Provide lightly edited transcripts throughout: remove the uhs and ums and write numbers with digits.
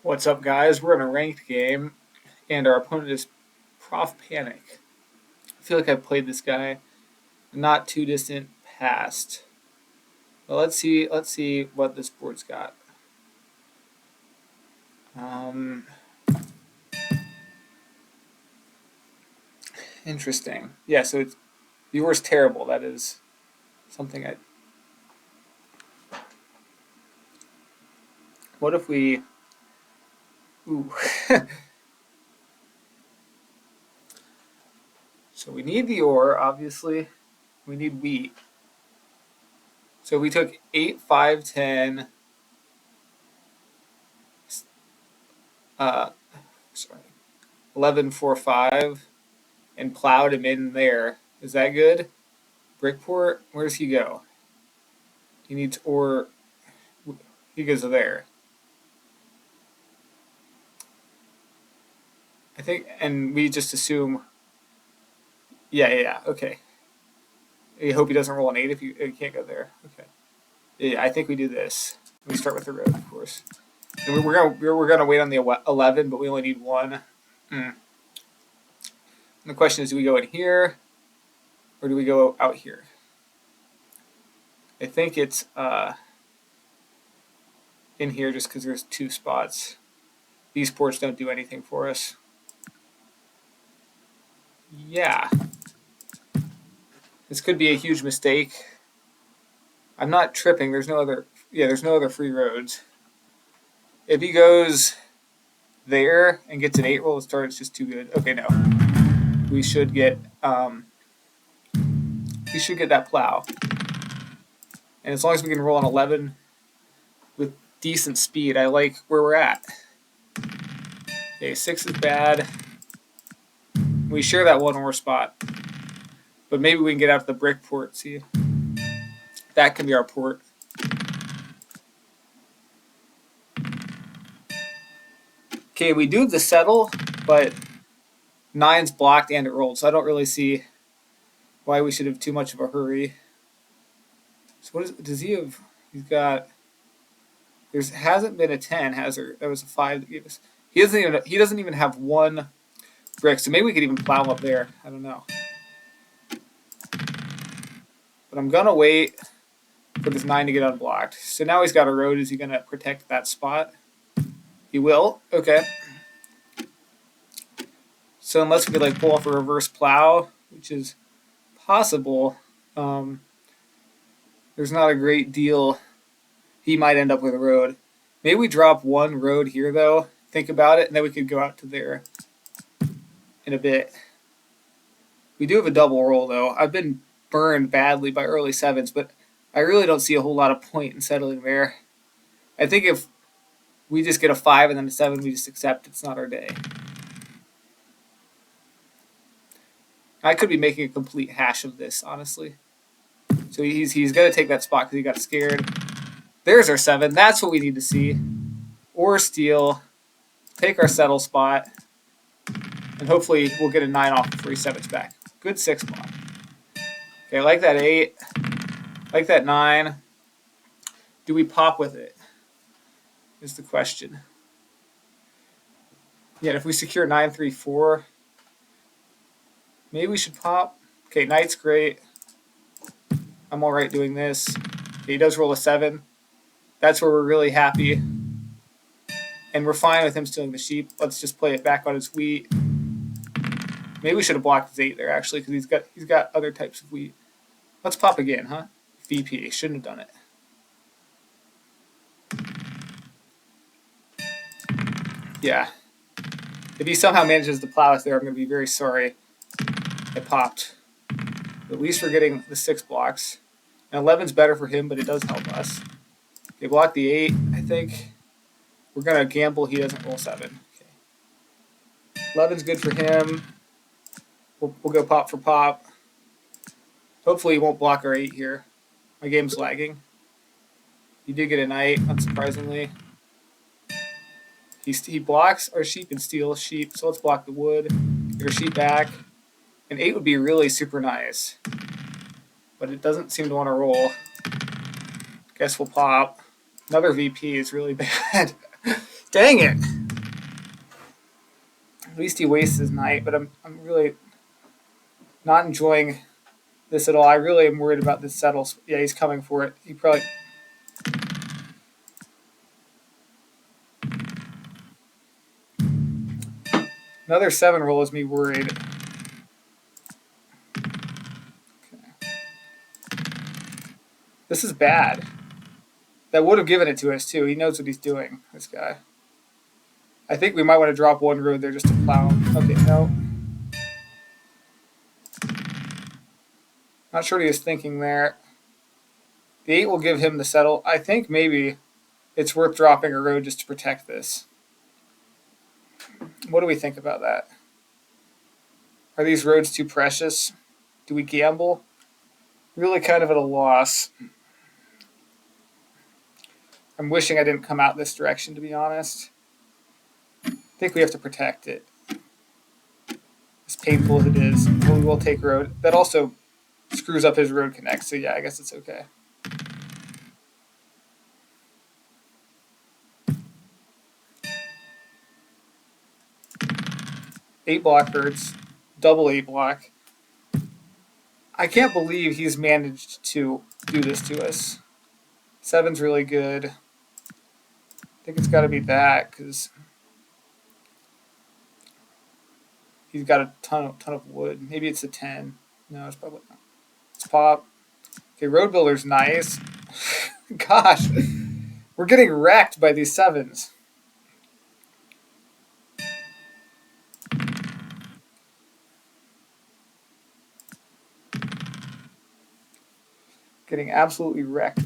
What's up, guys? We're in a ranked game, and our opponent is Prof Panic. I feel like I've played this guy not too distant past. But let's see what this board's got. Um, Interesting. Yeah, so it's viewer's terrible. That is something I. What if we? Ooh. So we need the ore, obviously. We need wheat. So we took 8, 5, 10. Uh, sorry, 11, 4, 5, and plowed him in there. Is that good? Brickport, where does he go? He needs ore. He goes there. I think, and we just assume. Yeah. Okay. I hope he doesn't roll an 8 if he can't go there. Okay. Yeah, I think we do this. We start with the road, of course. And we're gonna wait on the 11, but we only need one. And the question is, do we go in here, or do we go out here? I think it's in here just because there's 2 spots. These ports don't do anything for us. Yeah. This could be a huge mistake. I'm not tripping. There's no other free roads. If he goes there and gets an 8 roll to start, it's just too good. Okay, no. We should get that plow. And as long as we can roll an 11 with decent speed, I like where we're at. Okay, 6 is bad. We share that one ore spot. But maybe we can get out to the brick port, see? That can be our port. Okay, we do have the settle, but 9's blocked and it rolled, so I don't really see why we should have too much of a hurry. So does he have? He's got. There hasn't been a 10, has there? That was a 5 that gave us. He doesn't even have 1 brick, so maybe we could even plow him up there. I don't know. But I'm gonna wait for this 9 to get unblocked. So now he's got a road. Is he gonna protect that spot? He will. Okay. So unless we could like pull off a reverse plow, which is possible, there's not a great deal. He might end up with a road. Maybe we drop 1 road here though. Think about it, and then we could go out to there in a bit. We do have a double roll though. I've been burned badly by early 7s, but I really don't see a whole lot of point in settling there. I think if we just get a 5 and then a 7, we just accept it's not our day. I could be making a complete hash of this, honestly. So he's going to take that spot because he got scared. There's our 7. That's what we need to see. Or steal. Take our settle spot. And hopefully we'll get a 9 off before he 7's back. Good 6 block. Okay, I like that 8. I like that 9. Do we pop with it? Is the question. Yeah, if we secure 9, 3, 4, maybe we should pop. Okay, knight's great. I'm all right doing this. Okay, he does roll a 7. That's where we're really happy. And we're fine with him stealing the sheep. Let's just play it back on his wheat. Maybe we should have blocked his 8 there, actually, because he's got other types of wheat. Let's pop again, huh? VP. Shouldn't have done it. Yeah. If he somehow manages to plow us there, I'm going to be very sorry I popped. But at least we're getting the 6 blocks. And 11's better for him, but it does help us. Okay, block the 8, I think. We're going to gamble he doesn't roll 7. Okay. 11's good for him. We'll go pop for pop. Hopefully he won't block our 8 here. My game's lagging. He did get a knight, unsurprisingly. He blocks our sheep and steals sheep, so let's block the wood. Get our sheep back. An 8 would be really super nice. But it doesn't seem to want to roll. Guess we'll pop. Another VP is really bad. Dang it! At least he wastes his night, but I'm really not enjoying this at all. I really am worried about this settles. Yeah, he's coming for it. He probably. Another 7 roll has me worried. Okay. This is bad. That would have given it to us too. He knows what he's doing, this guy. I think we might want to drop one road there just to plow him. Okay, no. Not sure what he was thinking there. The 8 will give him the settle. I think maybe it's worth dropping a road just to protect this. What do we think about that? Are these roads too precious? Do we gamble? Really kind of at a loss. I'm wishing I didn't come out this direction, to be honest. I think we have to protect it. As painful as it is, we will take road. That also screws up his road connect, so yeah, I guess it's okay. Eight block birds, double 8 block. I can't believe he's managed to do this to us. 7's really good. I think it's got to be that because he's got a ton of wood. Maybe it's a 10. No, it's probably not. It's pop. Okay, road builder's nice. Gosh, we're getting wrecked by these 7s. Getting absolutely wrecked.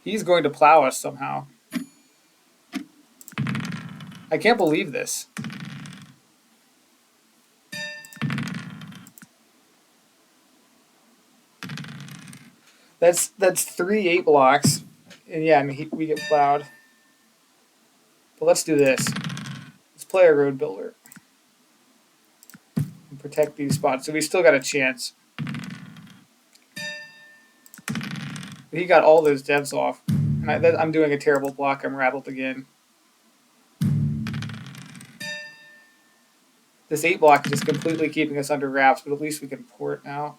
He's going to plow us somehow. I can't believe this. That's 3 8 blocks, and yeah, we get plowed. But let's do this. Let's play a road builder and protect these spots. So we still got a chance. But he got all those devs off, and I'm doing a terrible block. I'm rattled again. This 8 block is just completely keeping us under wraps, but at least we can port now.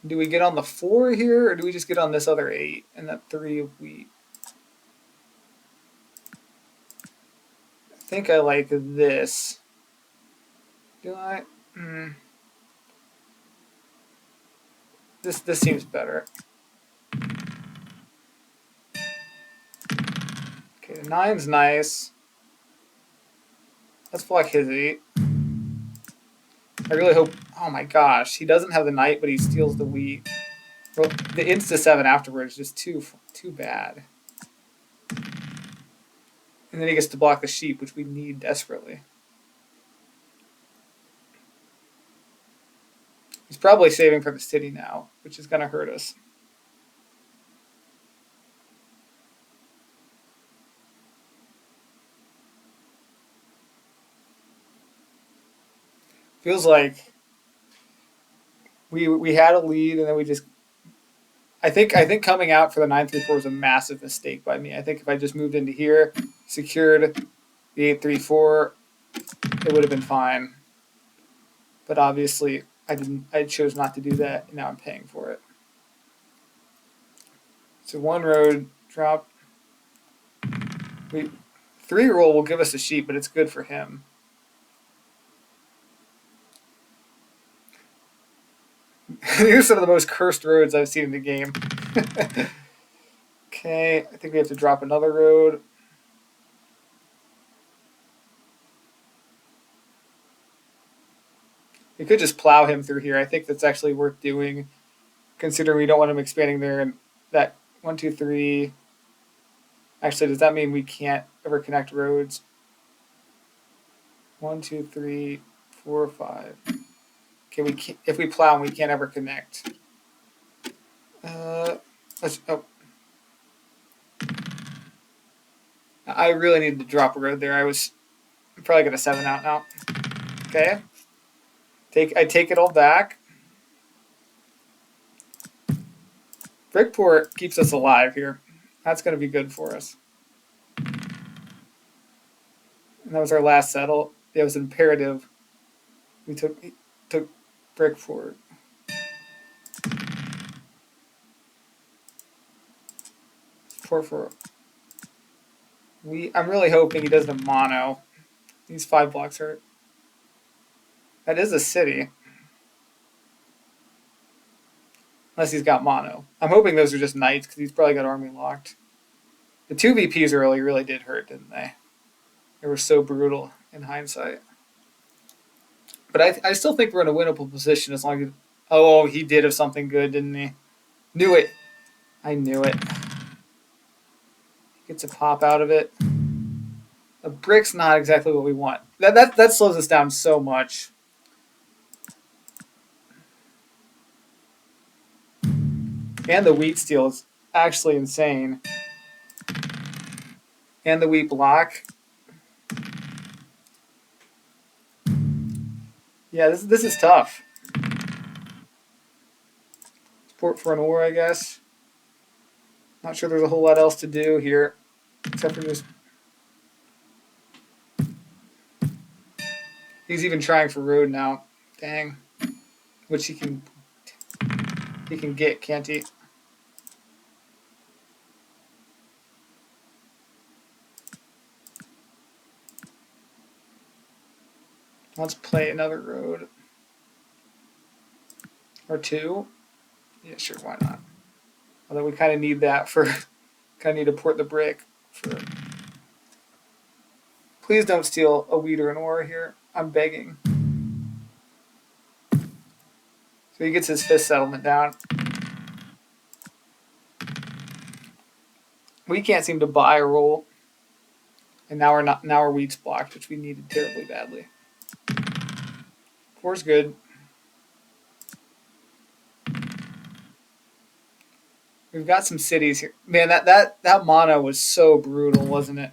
Do we get on the 4 here, or do we just get on this other 8 and that 3 of wheat? I think I like this. Do I? This seems better. Okay, the 9's nice. Let's block his 8. I really hope. Oh my gosh, he doesn't have the knight, but he steals the wheat. Well, the insta 7 afterwards is just too bad. And then he gets to block the sheep, which we need desperately. He's probably saving for the city now, which is going to hurt us. Feels like we had a lead and then we just. I think coming out for the 9-3-4 was a massive mistake by me. I think if I just moved into here, secured the 8-3-4, it would have been fine. But obviously, I didn't. I chose not to do that, and now I'm paying for it. So 1 road drop. 3 roll will give us a sheep, but it's good for him. These are some of the most cursed roads I've seen in the game. Okay, I think we have to drop another road. We could just plow him through here. I think that's actually worth doing, considering we don't want him expanding there. And that 1, 2, 3. Actually, does that mean we can't ever connect roads? 1, 2, 3, 4, 5. Okay, if we plow, we can't ever connect. I really needed to drop a road there. I'm probably going to 7 out now. Okay. I take it all back. Brickport keeps us alive here. That's going to be good for us. And that was our last settle. It was imperative. We took Brickport. For I'm really hoping he doesn't have mono. These 5 blocks hurt. That is a city. Unless he's got mono. I'm hoping those are just knights because he's probably got army locked. The 2 VPs early really did hurt, didn't they? They were so brutal in hindsight. But I still think we're in a winnable position as long as... Oh, he did have something good, didn't he? Knew it. I knew it. Gets a pop out of it. A brick's not exactly what we want. That slows us down so much. And the wheat steal is actually insane. And the wheat block. Yeah, this is tough. Support for an ore, I guess. Not sure there's a whole lot else to do here. Except for just... He's even trying for road now. Dang. Which he can get, can't he? Let's play another road. Or 2. Yeah, sure, why not? Although we kind of need that for... kind of need to port the brick for... Please don't steal a wheat or an ore here. I'm begging. So he gets his 5th settlement down. We can't seem to buy a roll. And now our wheat's blocked, which we needed terribly badly. 4's good. We've got some cities here. Man, that mono was so brutal, wasn't it?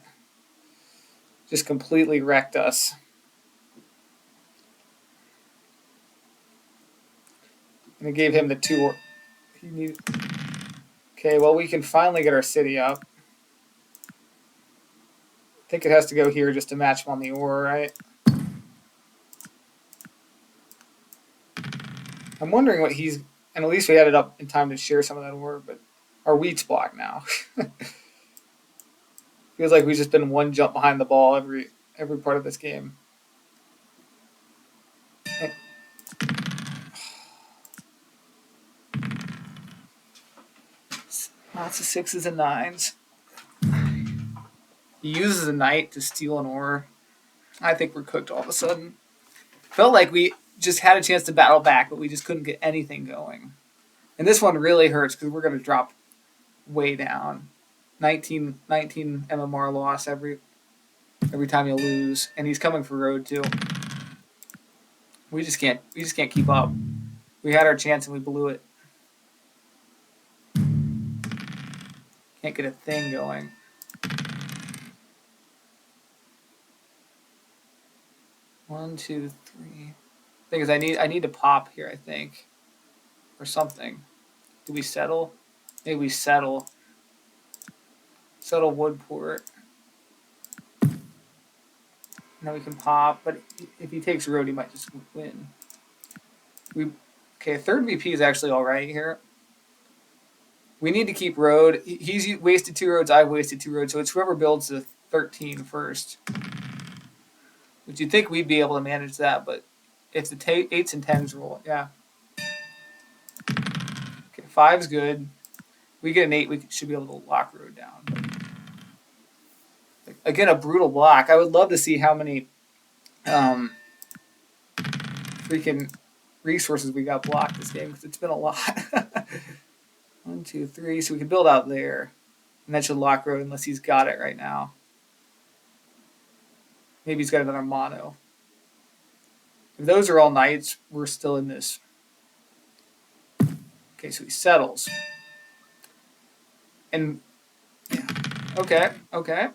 Just completely wrecked us. And it gave him the 2. He needed. Okay, well, we can finally get our city up. I think it has to go here just to match him on the ore, right? I'm wondering what he's... And at least we had it up in time to share some of that ore, but our wheat's blocked now. Feels like we've just been one jump behind the ball every part of this game. Lots of 6s and 9s. He uses a knight to steal an ore. I think we're cooked all of a sudden. Felt like we just had a chance to battle back, but we just couldn't get anything going. And this one really hurts because we're going to drop way down. 19 MMR loss every time you lose, and he's coming for road too. We just can't keep up. We had our chance and we blew it. Can't get a thing going. One, two, three. Thing is, I need to pop here, I think, or something. Do we settle? Maybe we settle. Settle Woodport. Now we can pop, but if he takes road, he might just win. Okay, 3rd VP is actually all right here. We need to keep road. He's wasted 2 roads. I've wasted 2 roads, so it's whoever builds the 13 first. Which you'd think we'd be able to manage that, but if the 8s and 10s roll, yeah. Okay, 5's good. We get an 8, we should be able to lock road down. But again, a brutal block. I would love to see how many freaking resources we got blocked this game, because it's been a lot. 1, 2, 3. So we can build out there. And that should lock road unless he's got it right now. Maybe he's got another mono. If those are all knights, we're still in this. Okay, so he settles. And, yeah. Okay.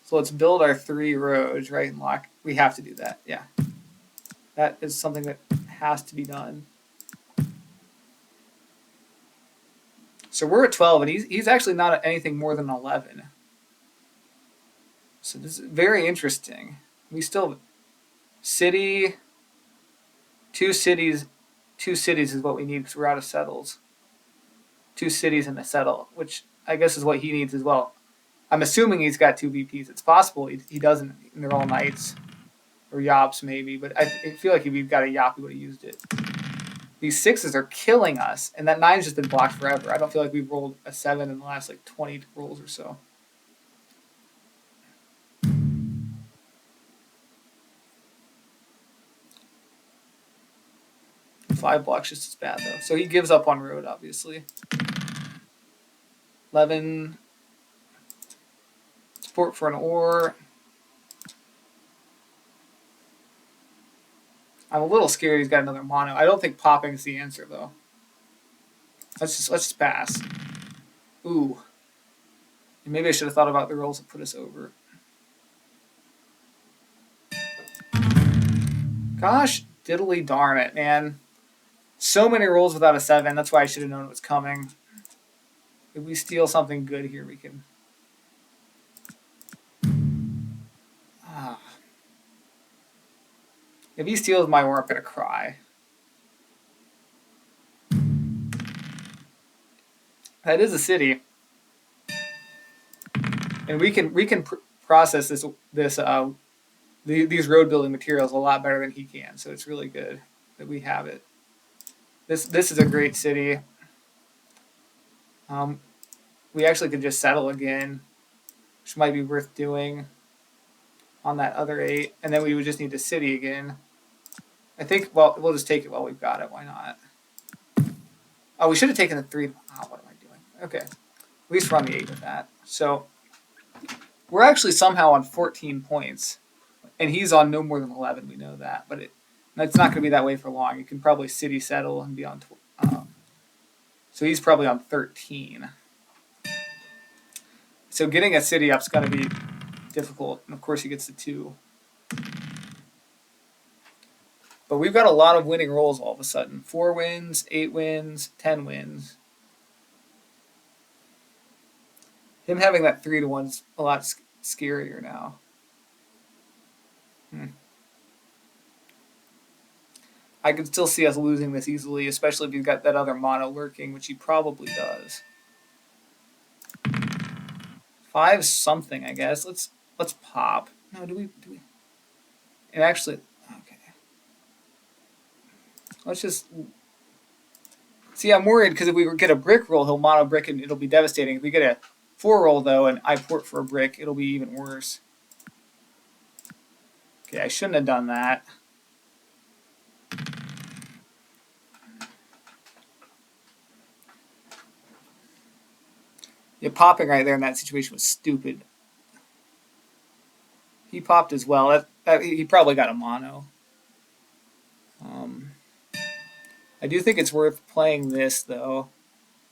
So let's build our 3 roads, right, and lock. We have to do that, yeah. That is something that has to be done. So we're at 12, and he's actually not at anything more than 11. So this is very interesting. We still city, two cities is what we need because we're out of settles. 2 cities and a settle, which I guess is what he needs as well. I'm assuming he's got 2 VPs. It's possible he doesn't, and they're all knights or yops maybe, but I feel like if he'd got a yop, he would have used it. These 6s are killing us, and that 9's just been blocked forever. I don't feel like we've rolled a 7 in the last like 20 rolls or so. Five blocks just as bad though. So he gives up on road, obviously. 11. Support for an ore. I'm a little scared he's got another mono. I don't think popping is the answer though. Let's just pass. Ooh. Maybe I should have thought about the rolls that put us over. Gosh, diddly darn it, man. So many rolls without a 7. That's why I should have known it was coming. If we steal something good here, we can... If he steals my ore, I'm going to cry. That is a city. And we can process these road building materials a lot better than he can. So it's really good that we have it. This is a great city. We actually could just settle again, which might be worth doing on that other 8. And then we would just need a city again. I think, well, we'll just take it while we've got it. Why not? Oh, we should have taken the 3. Oh, what am I doing? Okay. At least we're on the 8 with that. So we're actually somehow on 14 points. And he's on no more than 11. We know that. But it's not going to be that way for long. You can probably city settle and be on... so he's probably on 13. So getting a city up's going to be difficult. And of course he gets the 2. But we've got a lot of winning rolls all of a sudden. 4 wins, 8 wins, 10 wins. Him having that 3-1's a lot scarier now. I can still see us losing this easily, especially if he's got that other mono lurking, which he probably does. 5 something, I guess. Let's pop. No, do we? And actually, okay. Let's just see. I'm worried because if we get a brick roll, he'll mono brick and it'll be devastating. If we get a 4 roll though, and I port for a brick, it'll be even worse. Okay, I shouldn't have done that. Yeah, popping right there in that situation was stupid. He popped as well. He probably got a mono. I do think it's worth playing this though.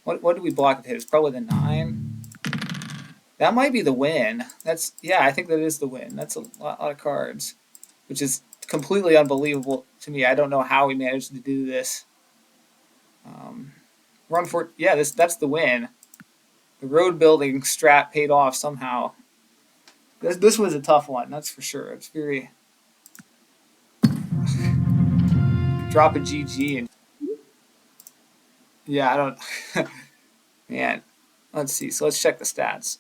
What do we block if hit? It's probably the 9. That might be the win. Yeah, I think that is the win. That's a lot of cards, which is completely unbelievable to me. I don't know how we managed to do this. Run for it. Yeah, that's the win. The road building strat paid off somehow. This was a tough one, that's for sure. It's very... Drop a GG and... Yeah, I don't... Man, let's see. So let's check the stats.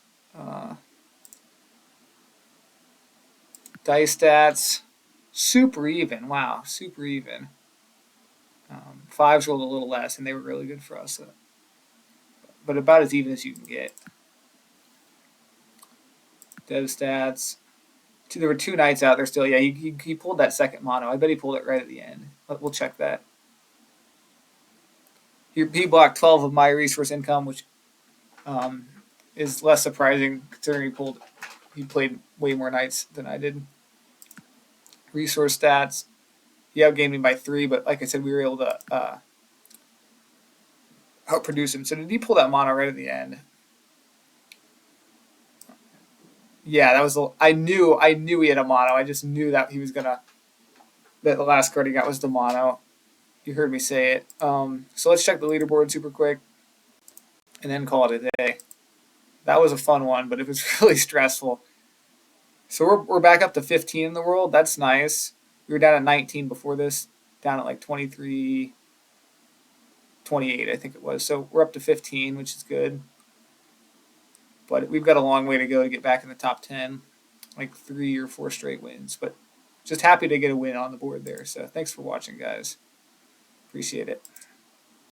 Dice stats. Super even. Wow, super even. 5s rolled a little less, and they were really good for us. But about as even as you can get. Dev stats. There were 2 knights out there still. Yeah, he pulled that second mono. I bet he pulled it right at the end. We'll check that. He blocked 12 of my resource income, which is less surprising considering he played way more knights than I did. Resource stats. He outgained me by 3, but like I said, we were able to outproduce him. So did he pull that mono right at the end? Yeah, that was. I knew he had a mono. I just knew that he was gonna. That the last card he got was the mono. You heard me say it. So let's check the leaderboard super quick. and then call it a day. That was a fun one, but it was really stressful. So we're back up to 15 in the world. That's nice. We were down at 19 before this, down at like 23, 28, I think it was. So we're up to 15, which is good. But we've got a long way to go to get back in the top 10, like 3 or 4 straight wins. But just happy to get a win on the board there. So thanks for watching, guys. Appreciate it.